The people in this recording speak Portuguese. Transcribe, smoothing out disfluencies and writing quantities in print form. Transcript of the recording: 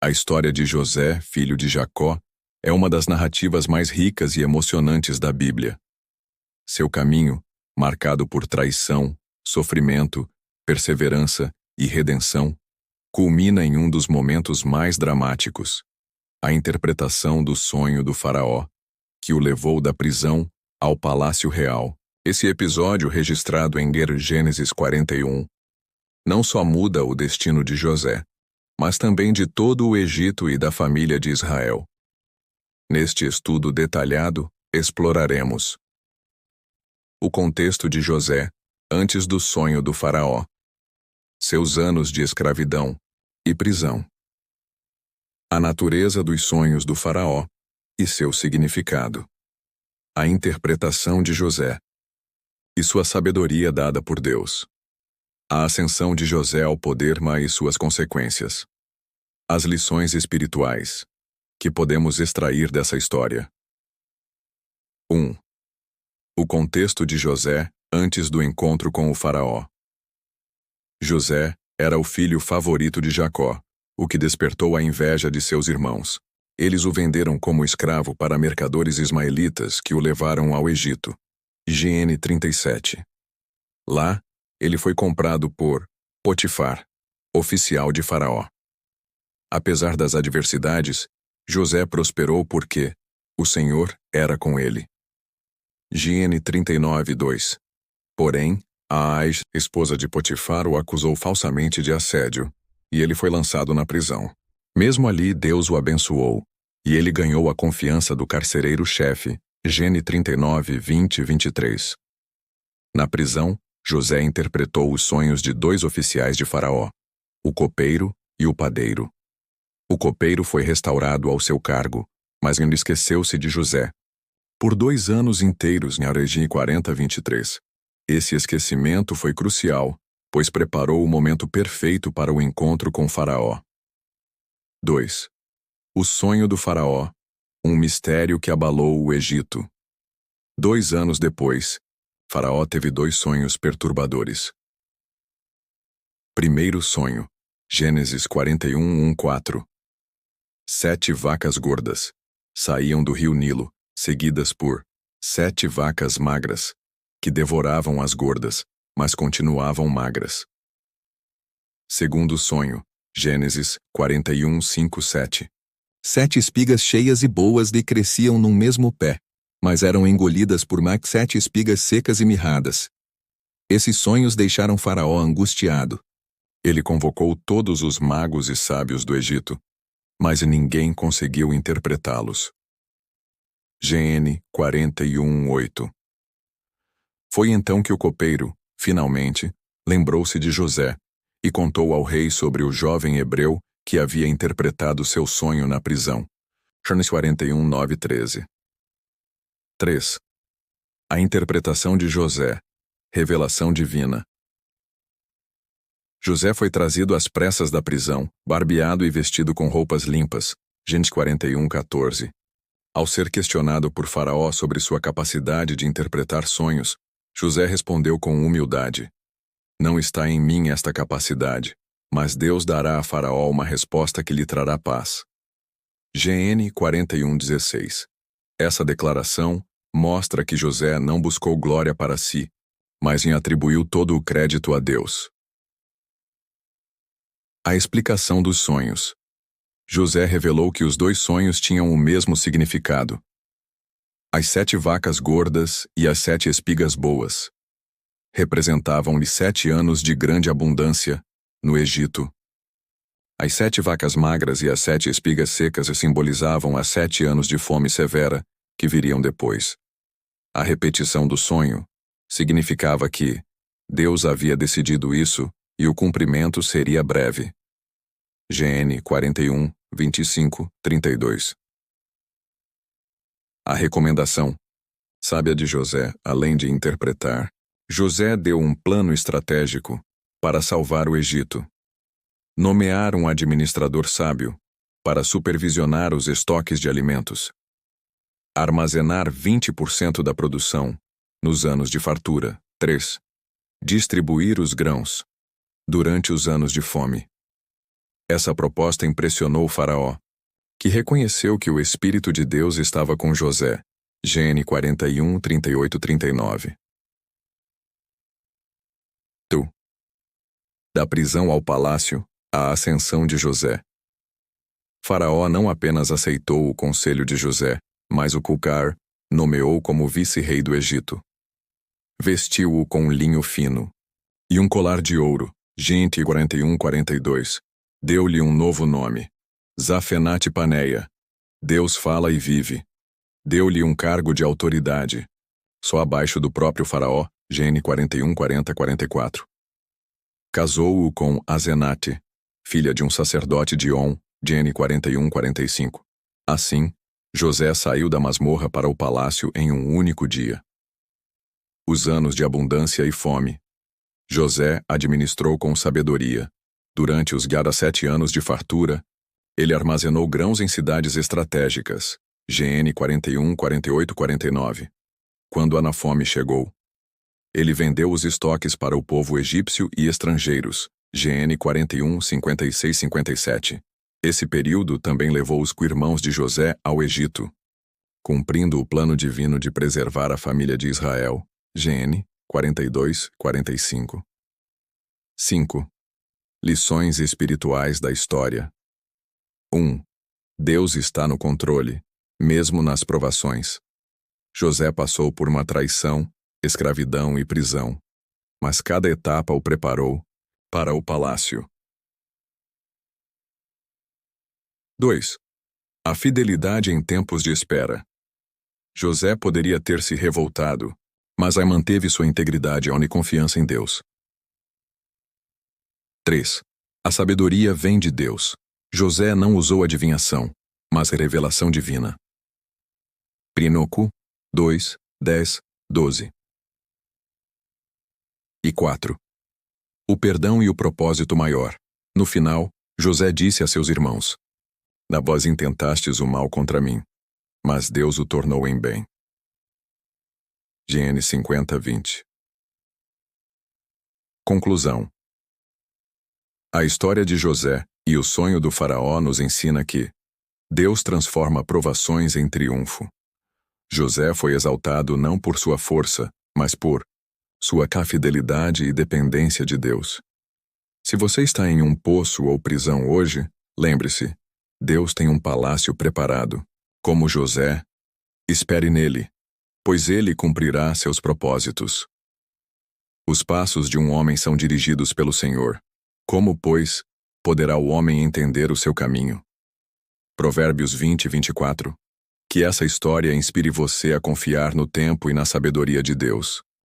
A história de José, filho de Jacó, é uma das narrativas mais ricas e emocionantes da Bíblia. Seu caminho, marcado por traição, sofrimento, perseverança e redenção, culmina em um dos momentos mais dramáticos: a interpretação do sonho do faraó, que o levou da prisão ao palácio real. Esse episódio, registrado em Gênesis 41, não só muda o destino de José, mas também de todo o Egito e da família de Israel. Neste estudo detalhado, exploraremos o contexto de José antes do sonho do faraó, seus anos de escravidão e prisão, a natureza dos sonhos do faraó e seu significado, a interpretação de José e sua sabedoria dada por Deus, a ascensão de José ao poder e suas consequências, as lições espirituais que podemos extrair dessa história. 1. O contexto de José antes do encontro com o faraó. José era o filho favorito de Jacó, o que despertou a inveja de seus irmãos. Eles o venderam como escravo para mercadores ismaelitas que o levaram ao Egito. Gênesis 37. Lá, ele foi comprado por Potifar, oficial de Faraó. Apesar das adversidades, José prosperou porque o Senhor era com ele. Gênesis 39:2. Porém, Aaz, esposa de Potifar, o acusou falsamente de assédio, e ele foi lançado na prisão. Mesmo ali, Deus o abençoou, e ele ganhou a confiança do carcereiro-chefe. Gênesis 39:20-23. Na prisão, José interpretou os sonhos de 2 oficiais de Faraó, o copeiro e o padeiro. O copeiro foi restaurado ao seu cargo, mas ainda esqueceu-se de José. Por 2 anos inteiros, em Gênesis 40:23. Esse esquecimento foi crucial, pois preparou o momento perfeito para o encontro com Faraó. 2. O sonho do Faraó, um mistério que abalou o Egito. 2 anos depois, Faraó teve 2 sonhos perturbadores. Primeiro sonho, Gênesis 41:1-4. 7 vacas gordas saíam do rio Nilo, seguidas por 7 vacas magras, que devoravam as gordas, mas continuavam magras. Segundo sonho, Gênesis 41:5-7. 7 espigas cheias e boas lhe cresciam num mesmo pé, mas eram engolidas por 7 espigas secas e mirradas. Esses sonhos deixaram Faraó angustiado. Ele convocou todos os magos e sábios do Egito, mas ninguém conseguiu interpretá-los. Gênesis 41:8. Foi então que o copeiro, finalmente, lembrou-se de José e contou ao rei sobre o jovem hebreu que havia interpretado seu sonho na prisão. Gênesis 41:9-13. 3. A interpretação de José. Revelação divina. José foi trazido às pressas da prisão, barbeado e vestido com roupas limpas. Gênesis 41:14. Ao ser questionado por Faraó sobre sua capacidade de interpretar sonhos, José respondeu com humildade: "Não está em mim esta capacidade, mas Deus dará a Faraó uma resposta que lhe trará paz." Gênesis 41:16. Essa declaração mostra que José não buscou glória para si, mas atribuiu todo o crédito a Deus. A explicação dos sonhos. José revelou que os 2 sonhos tinham o mesmo significado: as 7 vacas gordas e as 7 espigas boas. Representavam-lhe 7 anos de grande abundância no Egito. As 7 vacas magras e as 7 espigas secas simbolizavam as 7 anos de fome severa que viriam depois. A repetição do sonho significava que Deus havia decidido isso e o cumprimento seria breve. Gênesis 41:25-32. A recomendação sábia de José. Além de interpretar, José deu um plano estratégico para salvar o Egito. Nomear um administrador sábio para supervisionar os estoques de alimentos. Armazenar 20% da produção nos anos de fartura. 3. Distribuir os grãos durante os anos de fome. Essa proposta impressionou o faraó, que reconheceu que o Espírito de Deus estava com José. Gênesis 41, 38, 39. Da prisão ao palácio, a ascensão de José. Faraó não apenas aceitou o conselho de José, mas o culcar nomeou como vice-rei do Egito. Vestiu-o com linho fino e um colar de ouro. Gênesis 41, 42. Deu-lhe um novo nome, Zafenate-Paneia. Deus fala e vive. Deu-lhe um cargo de autoridade, só abaixo do próprio faraó. Gênesis 41, 40, 44. Casou-o com Azenate, filha de um sacerdote de On. Gênesis 41, 45. Assim, José saiu da masmorra para o palácio em um único dia. Os anos de abundância e fome. José administrou com sabedoria. Durante os 7 anos de fartura, ele armazenou grãos em cidades estratégicas. Gênesis 41, 48, 49. Quando a fome chegou, ele vendeu os estoques para o povo egípcio e estrangeiros. Gênesis 41, 56, 57. Esse período também levou os co-irmãos de José ao Egito, cumprindo o plano divino de preservar a família de Israel. Gênesis 42, 45. 5. Lições espirituais da história. 1. Deus está no controle, mesmo nas provações. José passou por uma traição, escravidão e prisão, mas cada etapa o preparou para o palácio. 2. A fidelidade em tempos de espera. José poderia ter se revoltado, mas manteve sua integridade e confiança em Deus. 3. A sabedoria vem de Deus. José não usou adivinhação, mas revelação divina. Prínoco 2, 10, 12. E 4. O perdão e o propósito maior. No final, José disse a seus irmãos: "Na vós intentastes o mal contra mim, mas Deus o tornou em bem." Gênesis 50, 20. Conclusão. A história de José e o sonho do faraó nos ensina que Deus transforma provações em triunfo. José foi exaltado não por sua força, mas por sua fidelidade e dependência de Deus. Se você está em um poço ou prisão hoje, lembre-se, Deus tem um palácio preparado. Como José, espere nele, pois ele cumprirá seus propósitos. Os passos de um homem são dirigidos pelo Senhor. Como, pois, poderá o homem entender o seu caminho? Provérbios 20, 24. Que essa história inspire você a confiar no tempo e na sabedoria de Deus.